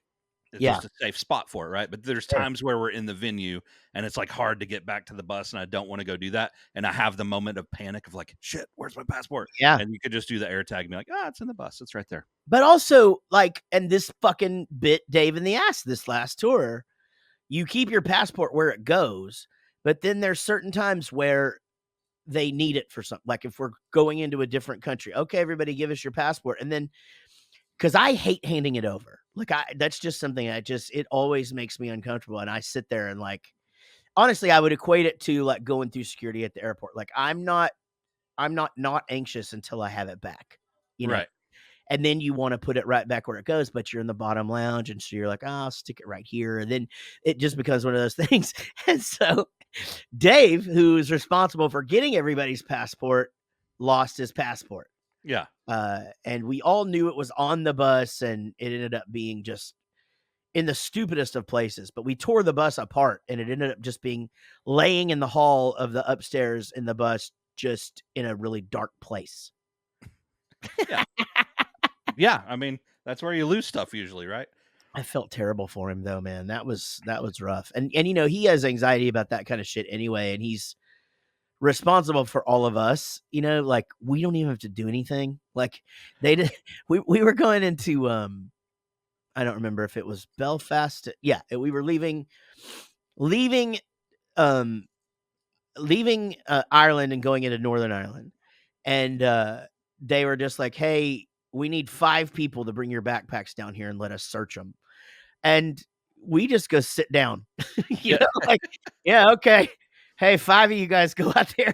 It's just a safe spot for it, right? But there's times where we're in the venue and it's like hard to get back to the bus, and I don't want to go do that. And I have the moment of panic of like, shit, where's my passport? Yeah. And you could just do the AirTag and be like, it's in the bus. It's right there. But also, like, and this fucking bit Dave in the ass this last tour, you keep your passport where it goes, but then there's certain times where they need it for something. Like if we're going into a different country, okay, everybody give us your passport. And then, because I hate handing it over. Like that's just something it always makes me uncomfortable. And I sit there and like, honestly, I would equate it to like going through security at the airport. Like I'm not anxious until I have it back, Right. And then you want to put it right back where it goes, but you're in the bottom lounge. And so you're like, I'll stick it right here. And then it just becomes one of those things. And so Dave, who's responsible for getting everybody's passport, lost his passport. Yeah. And we all knew it was on the bus, and it ended up being just in the stupidest of places. But we tore the bus apart, and it ended up just being laying in the hall of the upstairs in the bus, just in a really dark place. Yeah. Yeah. I mean, that's where you lose stuff usually, right? I felt terrible for him though, man. That was rough. And he has anxiety about that kind of shit anyway, and he's responsible for all of us, like we don't even have to do anything. Like they did. We were going into I don't remember if it was Belfast. Yeah, we were leaving Ireland and going into Northern Ireland, and they were just like, hey, we need 5 people to bring your backpacks down here and let us search them. And we just go sit down. Like, yeah, okay. Hey, 5 of you guys go out there.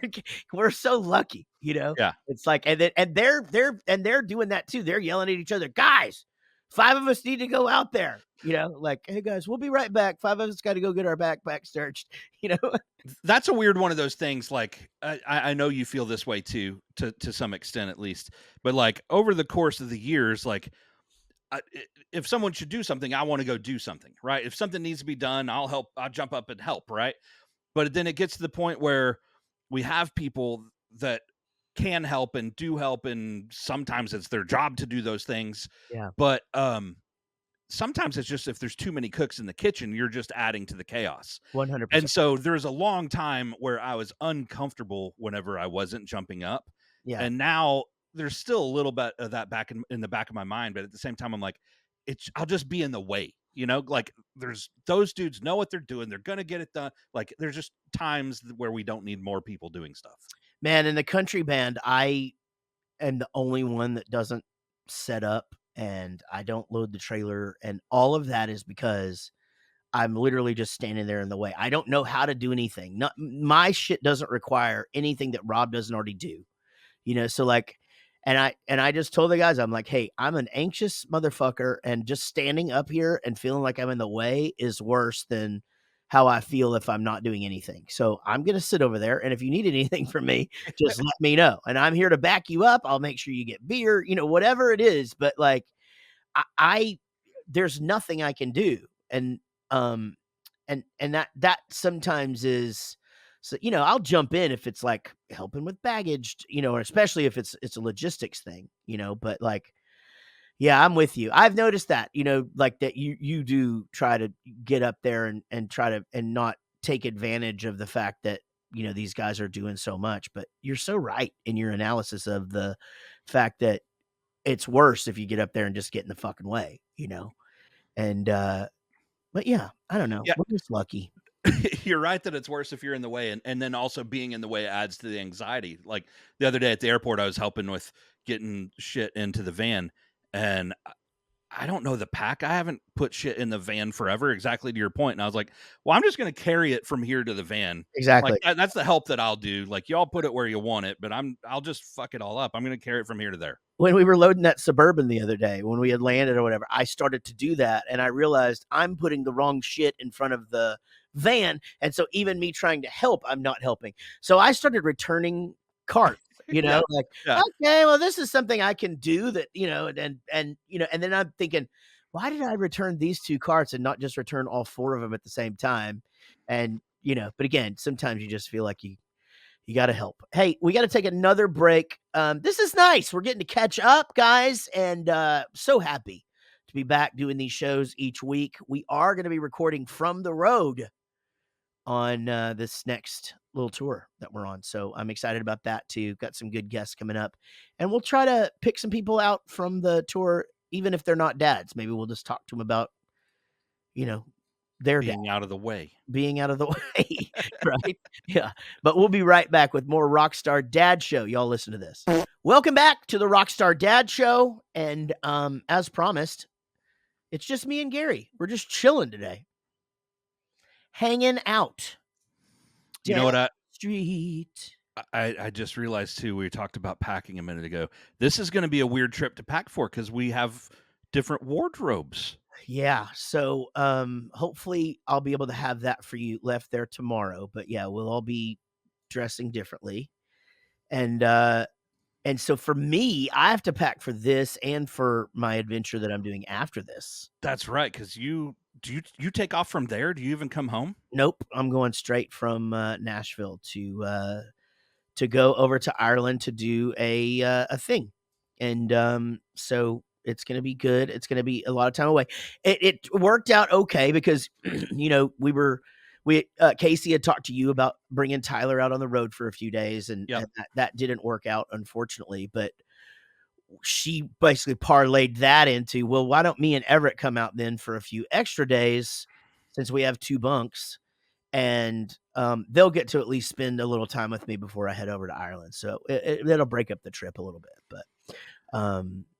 We're so lucky, Yeah. It's like, and they're doing that too. They're yelling at each other, guys. 5 of us need to go out there. Like, hey guys, we'll be right back. 5 of us got to go get our backpack searched. That's a weird one of those things. Like, I know you feel this way too, to some extent at least. But like over the course of the years, like if someone should do something, I want to go do something, right? If something needs to be done, I'll help. I'll jump up and help, right? But then it gets to the point where we have people that can help and do help, and sometimes it's their job to do those things. Yeah. But sometimes it's just if there's too many cooks in the kitchen, you're just adding to the chaos. 100%. And so there's a long time where I was uncomfortable whenever I wasn't jumping up. Yeah. And now there's still a little bit of that back in the back of my mind, but at the same time, I'm like, I'll just be in the way. Like there's those dudes know what they're doing. They're going to get it done. Like there's just times where we don't need more people doing stuff. Man, in the country band, I am the only one that doesn't set up, and I don't load the trailer. And all of that is because I'm literally just standing there in the way. I don't know how to do anything. My shit doesn't require anything that Rob doesn't already do, So like, and I just told the guys, I'm like, hey, I'm an anxious motherfucker, and just standing up here and feeling like I'm in the way is worse than how I feel if I'm not doing anything. So I'm going to sit over there. And if you need anything from me, just let me know. And I'm here to back you up. I'll make sure you get beer, whatever it is. But like, I there's nothing I can do. Um, and that sometimes is, so, I'll jump in if it's like helping with baggage, or especially if it's a logistics thing, but like, yeah, I'm with you. I've noticed that, like that you do try to get up there and try to, and not take advantage of the fact that, these guys are doing so much, but you're so right in your analysis of the fact that it's worse if you get up there and just get in the fucking way, and, but yeah, I don't know. Yeah. We're just lucky. You're right that it's worse if you're in the way, and then also being in the way adds to the anxiety. Like the other day at the airport, I was helping with getting shit into the van, and I don't know the pack. I haven't put shit in the van forever, exactly to your point. And I was like, well, I'm just going to carry it from here to the van. Exactly. Like that's the help that I'll do. Like y'all put it where you want it, but I'll just fuck it all up. I'm going to carry it from here to there. When we were loading that Suburban the other day, when we had landed or whatever, I started to do that. And I realized I'm putting the wrong shit in front of the van. And so even me trying to help, I'm not helping. So I started returning carts, Yeah. like, Yeah. okay, well, this is something I can do that, and then I'm thinking, why did I return these 2 carts and not just return all 4 of them at the same time? And, but again, sometimes you just feel like you got to help. Hey, we got to take another break. This is nice. We're getting to catch up, guys, and so happy to be back doing these shows each week. We are going to be recording from the road on this next little tour that we're on. So I'm excited about that too. Got some good guests coming up, and we'll try to pick some people out from the tour, even if they're not dads. Maybe we'll just talk to them about, their Being out of the way. Being out of the way, right? Yeah. But we'll be right back with more Rockstar Dad Show. Y'all listen to this. Welcome back to the Rockstar Dad Show. And as promised, it's just me and Gary. We're just chilling today. Hanging out. You know what Street. I just realized too, we talked about packing a minute ago. This is going to be a weird trip to pack for because we have different wardrobes. Yeah. So hopefully I'll be able to have that for you left there tomorrow. But yeah, we'll all be dressing differently. And so for me, I have to pack for this and for my adventure that I'm doing after this. That's right, because you take off from there? Do you even come home? Nope, I'm going straight from Nashville to go over to Ireland to do a thing, and so it's gonna be good. It's gonna be a lot of time away. It worked out okay because Casey had talked to you about bringing Tyler out on the road for a few days, and that didn't work out, unfortunately. But she basically parlayed that into, well, why don't me and Everett come out then for a few extra days since we have 2 bunks, and they'll get to at least spend a little time with me before I head over to Ireland. So it'll break up the trip a little bit, but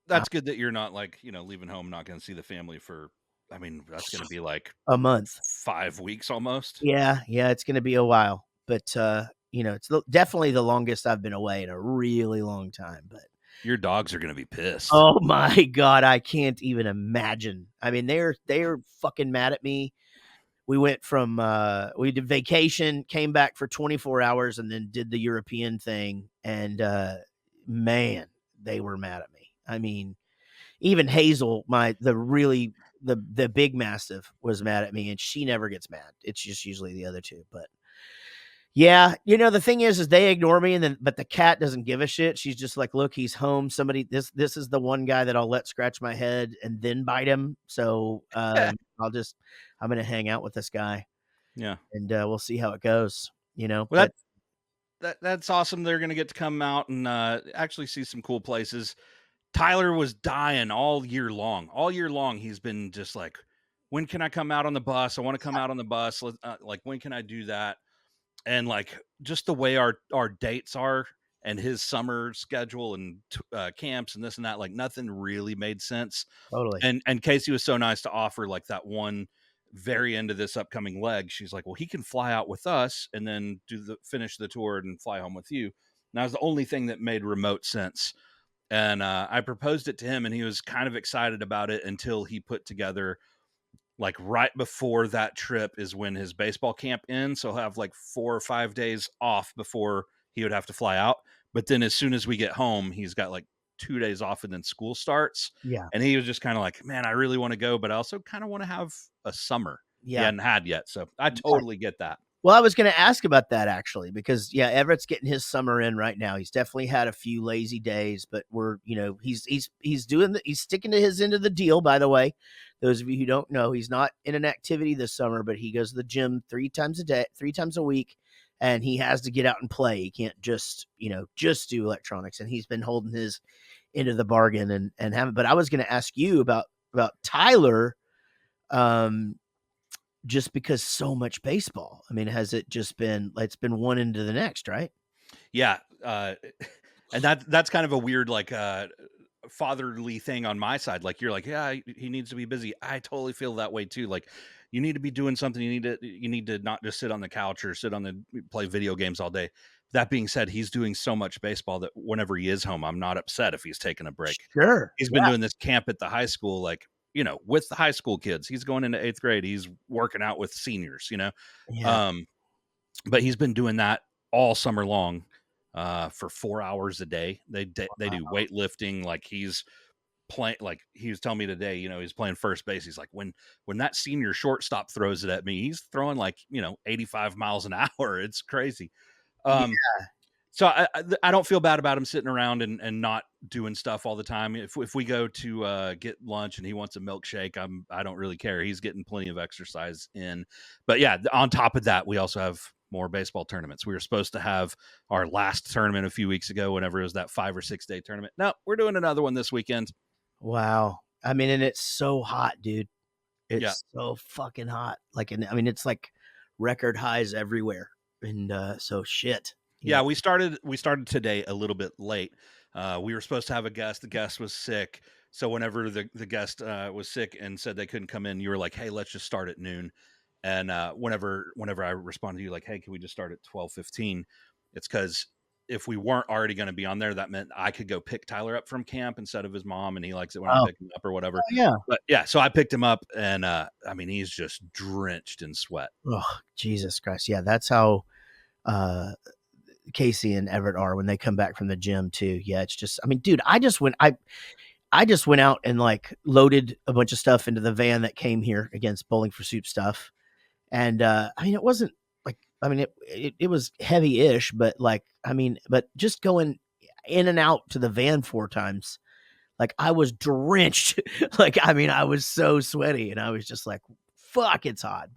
that's good that you're not like, leaving home, not going to see the family for, that's going to be like a month, 5 weeks almost. Yeah. It's going to be a while, but it's definitely the longest I've been away in a really long time. But your dogs are going to be pissed. Oh my God, I can't even imagine. I mean, they're fucking mad at me. We went from we did vacation, came back for 24 hours, and then did the European thing, and man, they were mad at me. I mean, even Hazel, the big mastiff, was mad at me, and she never gets mad. It's just usually the other 2. But yeah, the thing is they ignore me, but the cat doesn't give a shit. She's just like, look, he's home. This is the one guy that I'll let scratch my head and then bite him. So I'm going to hang out with this guy. Yeah. And we'll see how it goes, Well, that's awesome. They're going to get to come out and actually see some cool places. Tyler was dying all year long. All year long, he's been just like, when can I come out on the bus? I want to come out on the bus. Like, when can I do that? And like, just the way our dates are and his summer schedule and camps and this and that, like nothing really made sense. Totally. And Casey was so nice to offer like that one very end of this upcoming leg. She's like, well, he can fly out with us and then finish the tour and fly home with you. And that was the only thing that made remote sense. And I proposed it to him, and he was kind of excited about it until he put together like right before that trip is when his baseball camp ends. So he'll have like 4 or 5 days off before he would have to fly out. But then as soon as we get home, he's got like 2 days off and then school starts. Yeah. And he was just kind of like, man, I really want to go, but I also kind of want to have a summer he Yeah. hadn't had yet. So I totally get that. Well, I was going to ask about that actually, because Everett's getting his summer in right now. He's definitely had a few lazy days, but he's sticking to his end of the deal. By the way, those of you who don't know, he's not in an activity this summer, but he goes to the gym 3 times a week, and he has to get out and play. He can't just do electronics, and he's been holding his end of the bargain and haven't. But I was going to ask you about Tyler. Just because so much baseball. I mean, has it just been, it's been one into the next, right? Yeah. And that's kind of a weird, like, fatherly thing on my side. Like, you're like, yeah, he needs to be busy. I totally feel that way too. Like, you need to be doing something. You need to not just sit on the couch or play video games all day. That being said, he's doing so much baseball that whenever he is home, I'm not upset if he's taking a break. Sure. He's been doing this camp at the high school, like, with the high school kids. He's going into 8th grade. He's working out with seniors, Yeah. But he's been doing that all summer long, for 4 hours a day. They do weightlifting. Like, he's playing, like he was telling me today, he's playing first base. He's like, when that senior shortstop throws it at me, he's throwing like, 85 miles an hour. It's crazy. So I don't feel bad about him sitting around and not doing stuff all the time. If we go to get lunch and he wants a milkshake, I don't really care. He's getting plenty of exercise in. But yeah, on top of that, we also have more baseball tournaments. We were supposed to have our last tournament a few weeks ago, whenever it was that 5 or 6 day tournament. No, we're doing another one this weekend. Wow. I mean, and it's so hot, dude. It's so fucking hot. Like, it's like record highs everywhere. And so shit. Yeah, we started today a little bit late. We were supposed to have a guest. The guest was sick. So whenever the guest was sick and said they couldn't come in, you were like, hey, let's just start at noon. And whenever I responded to you like, hey, can we just start at 12:15? It's because if we weren't already going to be on there, that meant I could go pick Tyler up from camp instead of his mom, and he likes it when I pick him up or whatever. Yeah. But yeah, so I picked him up, and he's just drenched in sweat. Oh, Jesus Christ. Yeah, that's how Casey and Everett are when they come back from the gym too. Yeah, it's just, dude, I just went out and like loaded a bunch of stuff into the van that came here against Bowling for Soup stuff. And it wasn't like, it was heavy-ish, but but just going in and out to the van 4 times, like I was drenched. I was so sweaty, and I was just like, fuck, it's hot.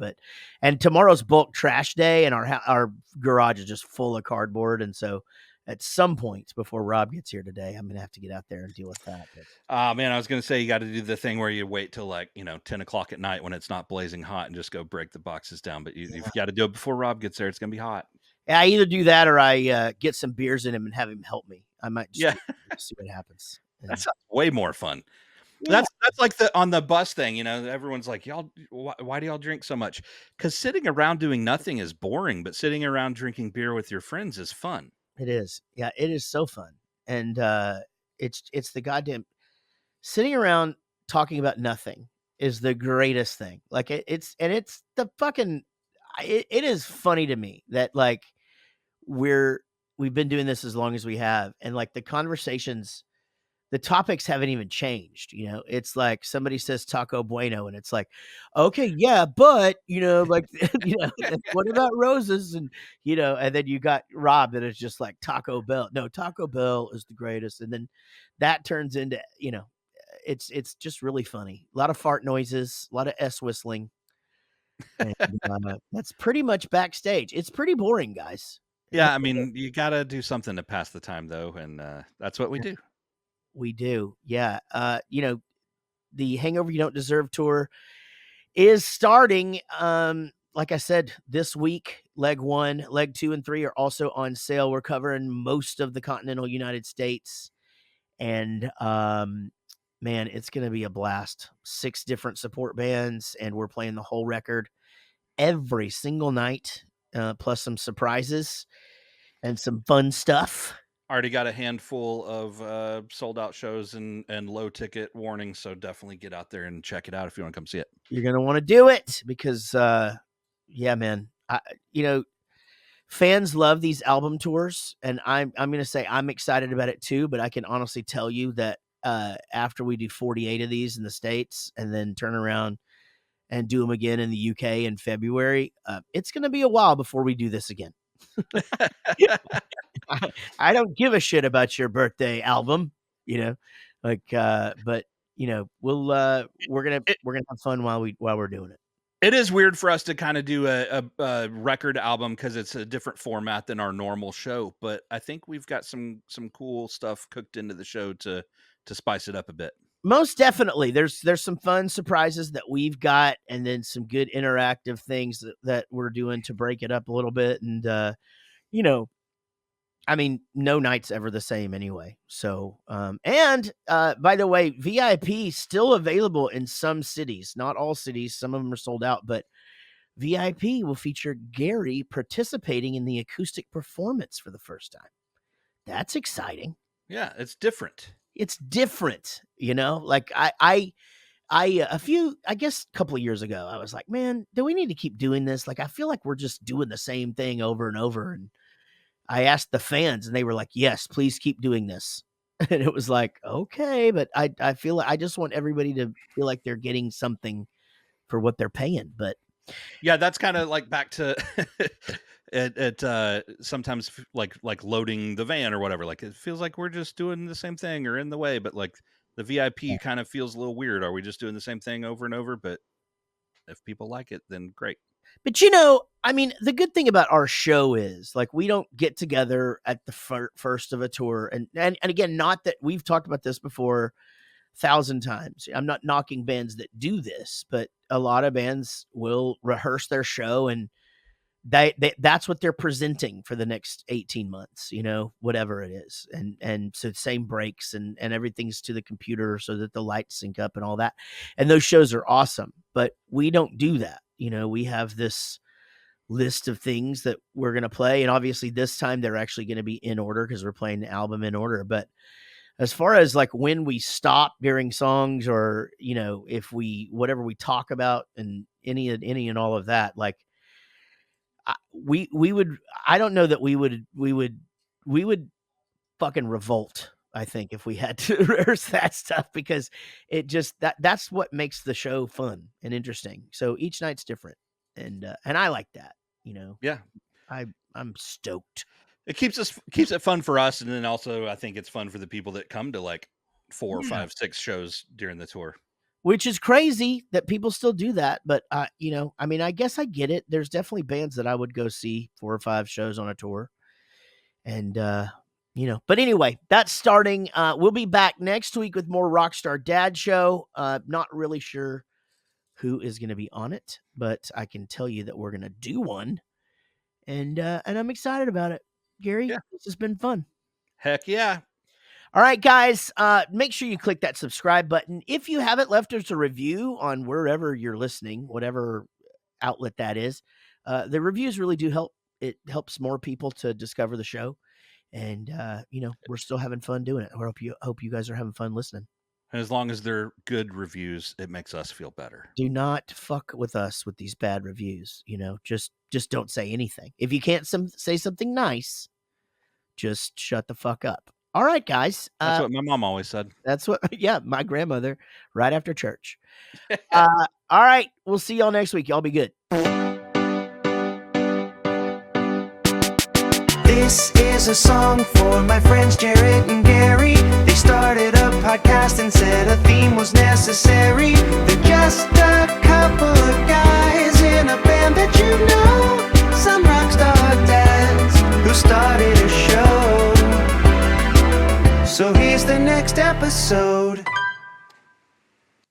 And tomorrow's bulk trash day, and our garage is just full of cardboard. And so at some point before Rob gets here today, I'm going to have to get out there and deal with that. Man, I was going to say, you got to do the thing where you wait till 10 o'clock at night when it's not blazing hot and just go break the boxes down. But you've got to do it before Rob gets there. It's going to be hot. I either do that or I get some beers in him and have him help me. I might just see what happens. That sounds way more fun. Yeah. That's like on the bus thing, everyone's like, y'all, why do y'all drink so much? Because sitting around doing nothing is boring, but sitting around drinking beer with your friends is fun. It is. Yeah, it is so fun. And it's the goddamn sitting around talking about nothing is the greatest thing. Like it's the fucking, it is funny to me that like we've been doing this as long as we have. And like the conversations, the topics haven't even changed. It's like somebody says Taco Bueno, and it's like, okay, yeah, but like, what about roses? And and then you got Rob that is just like Taco Bell. No, Taco Bell is the greatest. And then that turns into, it's just really funny. A lot of fart noises, a lot of S whistling. And that's pretty much backstage. It's pretty boring, guys. Yeah, you got to do something to pass the time, though, and that's what we do. We do. Yeah. The Hangover You Don't Deserve tour is starting. Like I said, this week, leg 1, leg 2 and 3 are also on sale. We're covering most of the continental United States, and man, it's going to be a blast. 6 different support bands, and we're playing the whole record every single night, plus some surprises and some fun stuff. Already got a handful of sold out shows and low ticket warnings, so definitely get out there and check it out if you want to come see it. You're gonna want to do it because, yeah, man, fans love these album tours, and I'm gonna say I'm excited about it too. But I can honestly tell you that after we do 48 of these in the States and then turn around and do them again in the UK in February, it's gonna be a while before we do this again. I don't give a shit about your birthday album, but we're gonna have fun while we're doing it. It is weird for us to kind of do a record album because it's a different format than our normal show, but I think we've got some cool stuff cooked into the show to spice it up a bit. Most definitely. There's some fun surprises that we've got, and then some good interactive things that we're doing to break it up a little bit. And I mean, no night's ever the same anyway. So, by the way, VIP still available in some cities, not all cities. Some of them are sold out, but VIP will feature Gary participating in the acoustic performance for the first time. That's exciting. Yeah, it's different. It's different, like I guess a couple of years ago, I was like, man, do we need to keep doing this? Like, I feel like we're just doing the same thing over and over. And I asked the fans and they were like, yes, please keep doing this. And it was like, okay, but I feel like I just want everybody to feel like they're getting something for what they're paying. But yeah, that's kind of like back to it sometimes like loading the van or whatever. Like, it feels like we're just doing the same thing or in the way, but like the VIP kind of feels a little weird. Are we just doing the same thing over and over? But if people like it, then great. But I mean, the good thing about our show is, like, we don't get together at the first of a tour. And again, not that we've talked about this before 1,000 times. I'm not knocking bands that do this, but a lot of bands will rehearse their show and that's what they're presenting for the next 18 months, whatever it is. And so same breaks and everything's to the computer so that the lights sync up and all that. And those shows are awesome, but we don't do that. We have this list of things that we're going to play. And obviously this time they're actually going to be in order because we're playing the album in order. But as far as like when we stop during songs or, if whatever we talk about and any and all of that, like we would, I don't know that we would fucking revolt. I think if we had to rehearse that stuff, because it just, that's what makes the show fun and interesting. So each night's different. And I like that, Yeah. I'm stoked. It keeps it fun for us. And then also I think it's fun for the people that come to like 4, 5, 6 shows during the tour. Which is crazy that people still do that. But, I mean, I guess I get it. There's definitely bands that I would go see 4 or 5 shows on a tour. And, but anyway, that's starting. We'll be back next week with more Rockstar Dad Show. Not really sure who is going to be on it, but I can tell you that we're going to do one. And I'm excited about it. Gary, This has been fun. Heck yeah. All right, guys, make sure you click that subscribe button. If you haven't left us a review on wherever you're listening, whatever outlet that is, the reviews really do help. It helps more people to discover the show. And, we're still having fun doing it. I hope you guys are having fun listening. And as long as they're good reviews, it makes us feel better. Do not fuck with us with these bad reviews. Just don't say anything. If you can't say something nice, just shut the fuck up. All right, guys. That's what my mom always said. That's what, my grandmother, right after church. All right. We'll see y'all next week. Y'all be good. This is a song for my friends Jaret and Gary. They started a podcast and said a theme was necessary. They're just a couple of guys in a band that some rockstar dads who started a show. So here's the next episode.